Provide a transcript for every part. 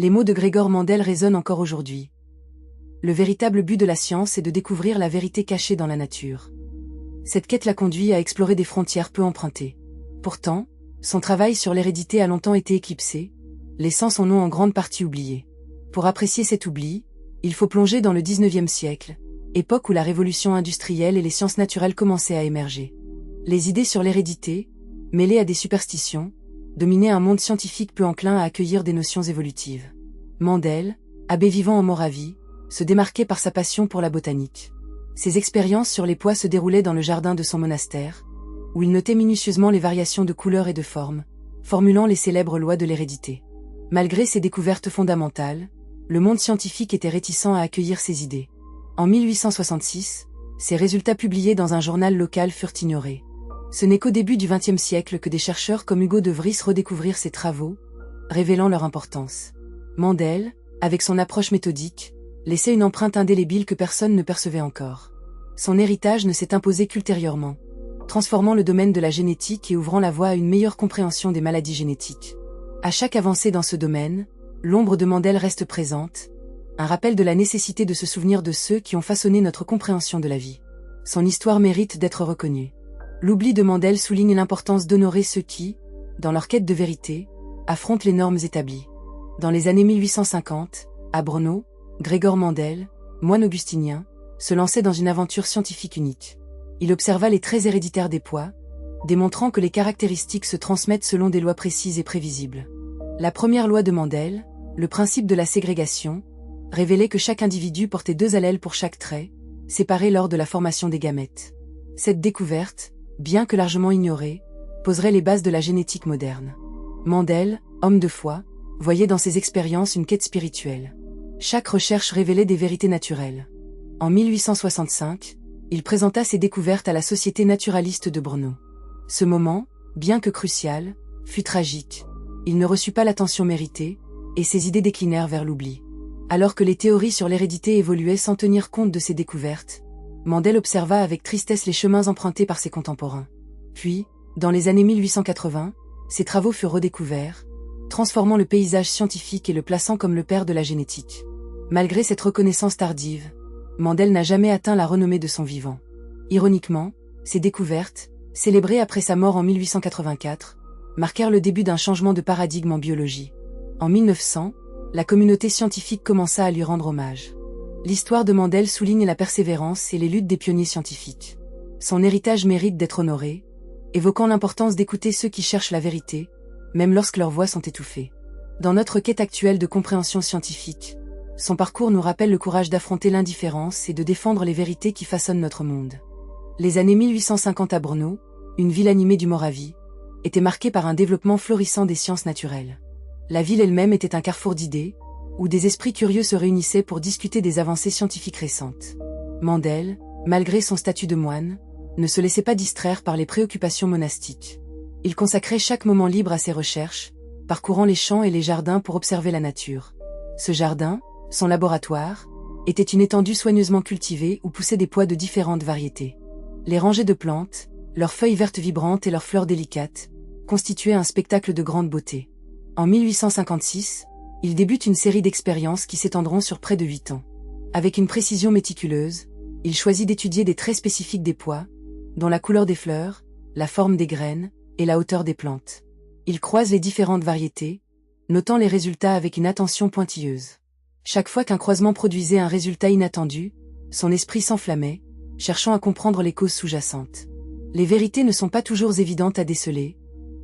Les mots de Gregor Mendel résonnent encore aujourd'hui. Le véritable but de la science est de découvrir la vérité cachée dans la nature. Cette quête l'a conduit à explorer des frontières peu empruntées. Pourtant, son travail sur l'hérédité a longtemps été éclipsé, laissant son nom en grande partie oublié. Pour apprécier cet oubli, il faut plonger dans le XIXe siècle, époque où la révolution industrielle et les sciences naturelles commençaient à émerger. Les idées sur l'hérédité, mêlées à des superstitions, dominaient un monde scientifique peu enclin à accueillir des notions évolutives. Mendel, abbé vivant en Moravie, se démarquait par sa passion pour la botanique. Ses expériences sur les pois se déroulaient dans le jardin de son monastère, où il notait minutieusement les variations de couleurs et de formes, formulant les célèbres lois de l'hérédité. Malgré ces découvertes fondamentales, le monde scientifique était réticent à accueillir ces idées. En 1866, ces résultats publiés dans un journal local furent ignorés. Ce n'est qu'au début du XXe siècle que des chercheurs comme Hugo de Vries redécouvrirent ces travaux, révélant leur importance. Mendel, avec son approche méthodique, laissait une empreinte indélébile que personne ne percevait encore. Son héritage ne s'est imposé qu'ultérieurement, transformant le domaine de la génétique et ouvrant la voie à une meilleure compréhension des maladies génétiques. À chaque avancée dans ce domaine, l'ombre de Mendel reste présente, un rappel de la nécessité de se souvenir de ceux qui ont façonné notre compréhension de la vie. Son histoire mérite d'être reconnue. L'oubli de Mendel souligne l'importance d'honorer ceux qui, dans leur quête de vérité, affrontent les normes établies. Dans les années 1850, à Brno, Gregor Mendel, moine augustinien, se lançait dans une aventure scientifique unique. Il observa les traits héréditaires des pois, démontrant que les caractéristiques se transmettent selon des lois précises et prévisibles. La première loi de Mendel, le principe de la ségrégation, révélait que chaque individu portait 2 allèles pour chaque trait, séparés lors de la formation des gamètes. Cette découverte, bien que largement ignorée, poserait les bases de la génétique moderne. Mendel, homme de foi, voyait dans ses expériences une quête spirituelle. Chaque recherche révélait des vérités naturelles. En 1865, il présenta ses découvertes à la Société naturaliste de Brno. Ce moment, bien que crucial, fut tragique. Il ne reçut pas l'attention méritée, et ses idées déclinèrent vers l'oubli. Alors que les théories sur l'hérédité évoluaient sans tenir compte de ses découvertes, Mendel observa avec tristesse les chemins empruntés par ses contemporains. Puis, dans les années 1880, ses travaux furent redécouverts, transformant le paysage scientifique et le plaçant comme le père de la génétique. Malgré cette reconnaissance tardive, Mendel n'a jamais atteint la renommée de son vivant. Ironiquement, ses découvertes, célébrées après sa mort en 1884, marquèrent le début d'un changement de paradigme en biologie. En 1900, la communauté scientifique commença à lui rendre hommage. L'histoire de Mendel souligne la persévérance et les luttes des pionniers scientifiques. Son héritage mérite d'être honoré, évoquant l'importance d'écouter ceux qui cherchent la vérité, même lorsque leurs voix sont étouffées. Dans notre quête actuelle de compréhension scientifique, son parcours nous rappelle le courage d'affronter l'indifférence et de défendre les vérités qui façonnent notre monde. Les années 1850 à Brno, une ville animée du Moravie, étaient marquées par un développement florissant des sciences naturelles. La ville elle-même était un carrefour d'idées, où des esprits curieux se réunissaient pour discuter des avancées scientifiques récentes. Mendel, malgré son statut de moine, ne se laissait pas distraire par les préoccupations monastiques. Il consacrait chaque moment libre à ses recherches, parcourant les champs et les jardins pour observer la nature. Ce jardin, son laboratoire, était une étendue soigneusement cultivée où poussaient des pois de différentes variétés. Les rangées de plantes, leurs feuilles vertes vibrantes et leurs fleurs délicates, constituaient un spectacle de grande beauté. En 1856, il débute une série d'expériences qui s'étendront sur près de 8 ans. Avec une précision méticuleuse, il choisit d'étudier des traits spécifiques des pois, dont la couleur des fleurs, la forme des graines et la hauteur des plantes. Il croise les différentes variétés, notant les résultats avec une attention pointilleuse. Chaque fois qu'un croisement produisait un résultat inattendu, son esprit s'enflammait, cherchant à comprendre les causes sous-jacentes. Les vérités ne sont pas toujours évidentes à déceler,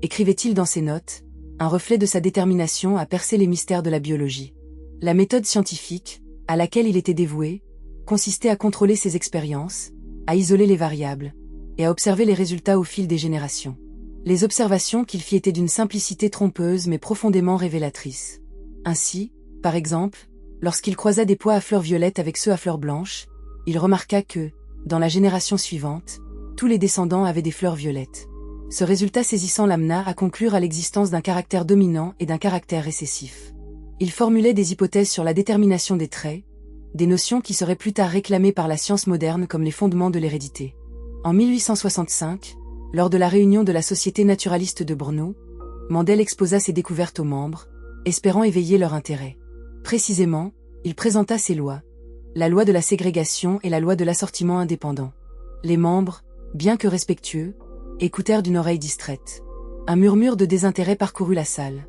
écrivait-il dans ses notes, un reflet de sa détermination à percer les mystères de la biologie. La méthode scientifique, à laquelle il était dévoué, consistait à contrôler ses expériences, à isoler les variables, et à observer les résultats au fil des générations. Les observations qu'il fit étaient d'une simplicité trompeuse mais profondément révélatrice. Ainsi, par exemple, lorsqu'il croisa des pois à fleurs violettes avec ceux à fleurs blanches, il remarqua que, dans la génération suivante, tous les descendants avaient des fleurs violettes. Ce résultat saisissant l'amena à conclure à l'existence d'un caractère dominant et d'un caractère récessif. Il formulait des hypothèses sur la détermination des traits, des notions qui seraient plus tard réclamées par la science moderne comme les fondements de l'hérédité. En 1865, lors de la réunion de la Société naturaliste de Brno, Mendel exposa ses découvertes aux membres, espérant éveiller leur intérêt. Précisément, il présenta ses lois. La loi de la ségrégation et la loi de l'assortiment indépendant. Les membres, bien que respectueux, écoutèrent d'une oreille distraite. Un murmure de désintérêt parcourut la salle.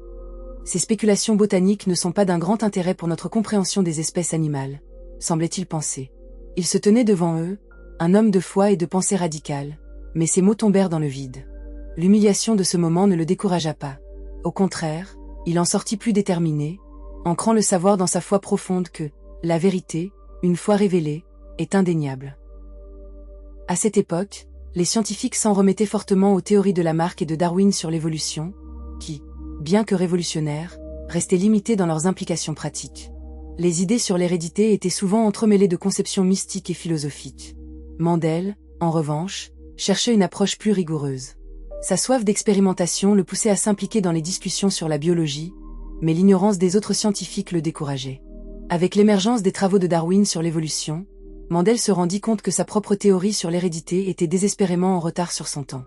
Ces spéculations botaniques ne sont pas d'un grand intérêt pour notre compréhension des espèces animales, semblait-il penser. Il se tenait devant eux, un homme de foi et de pensée radicale, mais ses mots tombèrent dans le vide. L'humiliation de ce moment ne le découragea pas. Au contraire, il en sortit plus déterminé, ancrant le savoir dans sa foi profonde que la vérité, une fois révélée, est indéniable. À cette époque, les scientifiques s'en remettaient fortement aux théories de Lamarck et de Darwin sur l'évolution, qui, bien que révolutionnaires, restaient limitées dans leurs implications pratiques. Les idées sur l'hérédité étaient souvent entremêlées de conceptions mystiques et philosophiques. Mendel, en revanche, cherchait une approche plus rigoureuse. Sa soif d'expérimentation le poussait à s'impliquer dans les discussions sur la biologie, mais l'ignorance des autres scientifiques le décourageait. Avec l'émergence des travaux de Darwin sur l'évolution, Mendel se rendit compte que sa propre théorie sur l'hérédité était désespérément en retard sur son temps.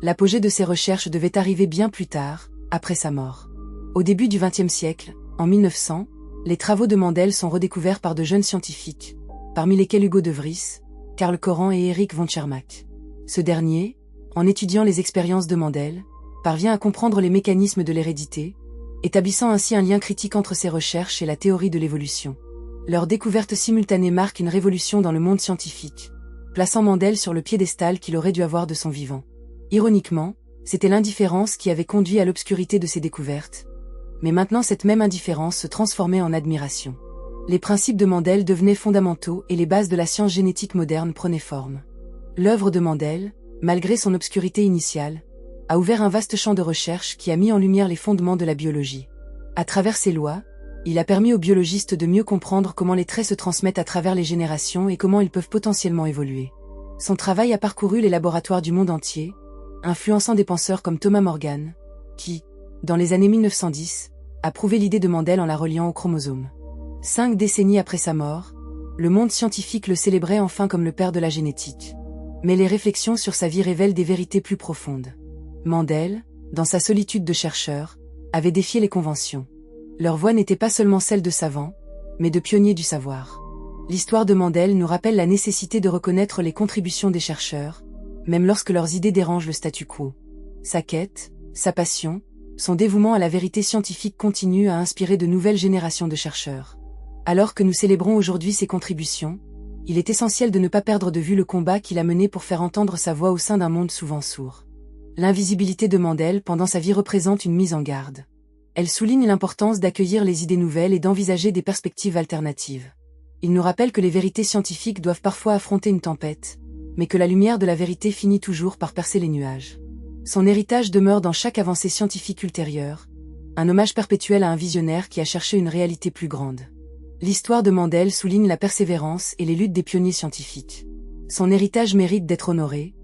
L'apogée de ses recherches devait arriver bien plus tard, après sa mort. Au début du XXe siècle, en 1900, les travaux de Mendel sont redécouverts par de jeunes scientifiques, parmi lesquels Hugo de Vries, Karl Koran et Erich von Tschermak. Ce dernier, en étudiant les expériences de Mendel, parvient à comprendre les mécanismes de l'hérédité, établissant ainsi un lien critique entre ses recherches et la théorie de l'évolution. Leur découverte simultanée marque une révolution dans le monde scientifique, plaçant Mendel sur le piédestal qu'il aurait dû avoir de son vivant. Ironiquement, c'était l'indifférence qui avait conduit à l'obscurité de ses découvertes, mais maintenant cette même indifférence se transformait en admiration. Les principes de Mendel devenaient fondamentaux et les bases de la science génétique moderne prenaient forme. L'œuvre de Mendel, malgré son obscurité initiale, a ouvert un vaste champ de recherche qui a mis en lumière les fondements de la biologie. À travers ses lois, il a permis aux biologistes de mieux comprendre comment les traits se transmettent à travers les générations et comment ils peuvent potentiellement évoluer. Son travail a parcouru les laboratoires du monde entier, influençant des penseurs comme Thomas Morgan, qui, dans les années 1910, a prouvé l'idée de Mendel en la reliant aux chromosomes. 5 décennies après sa mort, le monde scientifique le célébrait enfin comme le père de la génétique. Mais les réflexions sur sa vie révèlent des vérités plus profondes. Mendel, dans sa solitude de chercheur, avait défié les conventions. Leur voix n'était pas seulement celle de savants, mais de pionniers du savoir. L'histoire de Mendel nous rappelle la nécessité de reconnaître les contributions des chercheurs, même lorsque leurs idées dérangent le statu quo. Sa quête, sa passion, son dévouement à la vérité scientifique continuent à inspirer de nouvelles générations de chercheurs. Alors que nous célébrons aujourd'hui ses contributions, il est essentiel de ne pas perdre de vue le combat qu'il a mené pour faire entendre sa voix au sein d'un monde souvent sourd. L'invisibilité de Mendel pendant sa vie représente une mise en garde. Elle souligne l'importance d'accueillir les idées nouvelles et d'envisager des perspectives alternatives. Il nous rappelle que les vérités scientifiques doivent parfois affronter une tempête, mais que la lumière de la vérité finit toujours par percer les nuages. Son héritage demeure dans chaque avancée scientifique ultérieure, un hommage perpétuel à un visionnaire qui a cherché une réalité plus grande. L'histoire de Mendel souligne la persévérance et les luttes des pionniers scientifiques. Son héritage mérite d'être honoré,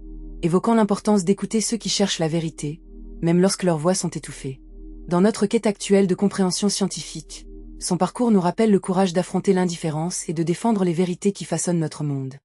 évoquant l'importance d'écouter ceux qui cherchent la vérité, même lorsque leurs voix sont étouffées. Dans notre quête actuelle de compréhension scientifique, son parcours nous rappelle le courage d'affronter l'indifférence et de défendre les vérités qui façonnent notre monde.